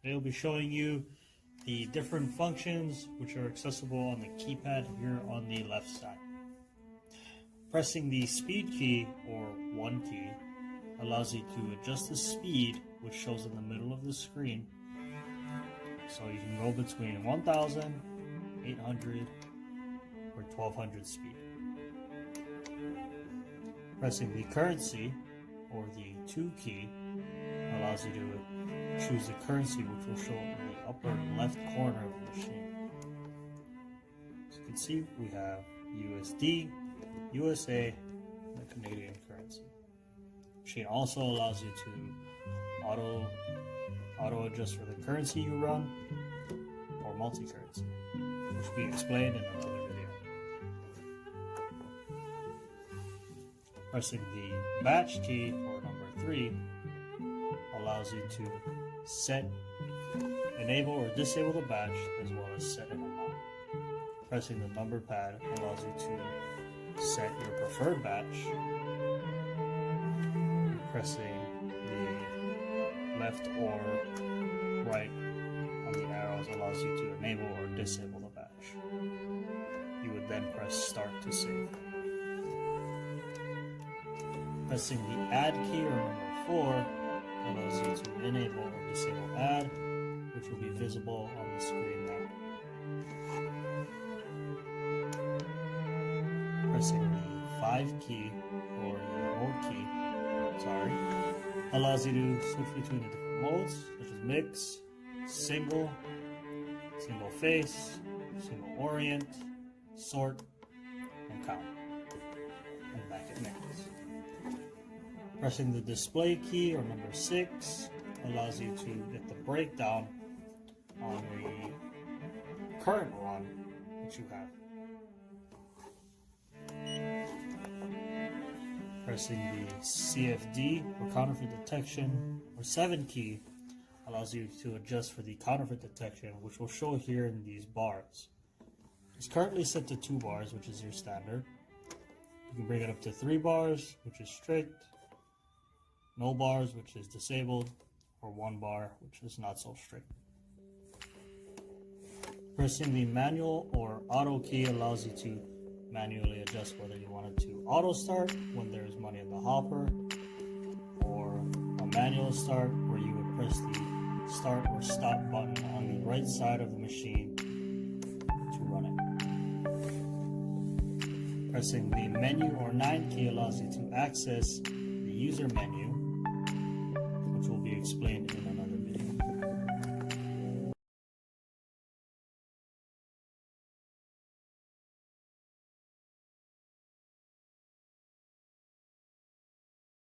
Today we'll be showing you the different functions which are accessible on the keypad here on the left side. Pressing the speed key, or 1 key, allows you to adjust the speed, which shows in the middle of the screen. So you can go between 1000, 800, or 1200 speed. Pressing the currency, or the 2 key, allows you to choose the currency, which will show in the upper left corner of the machine. As you can see, we have USD, USA, and the Canadian currency. The machine also allows you to auto adjust for the currency you run, or multi-currency, which will be explained in another video. Pressing the batch key, or number 3, allows you to enable or disable the batch, as well as set an amount. Pressing the number pad allows you to set your preferred batch. Pressing the left or right on the arrows allows you to enable or disable the batch. You would then press start to save. Pressing the add key, or number 4, allows you to enable or disable add, which will be visible on the screen now. Pressing the 5 key, or the mode key, allows you to switch between the different modes, such as mix, single face, single orient, sort, and count, and back at mix. Pressing the display key, or number 6, allows you to get the breakdown on the current run that you have. Pressing the CFD, or counterfeit detection, or 7 key, allows you to adjust for the counterfeit detection, which will show here in these bars. It's currently set to 2 bars, which is your standard. You can bring it up to 3 bars, which is strict, no bars, which is disabled, or 1 bar, which is not so strict. Pressing the manual or auto key allows you to manually adjust whether you want it to auto start when there is money in the hopper, or a manual start where you would press the start or stop button on the right side of the machine to run it. Pressing the menu or 9 key allows you to access the user menu, which will be explained in another video.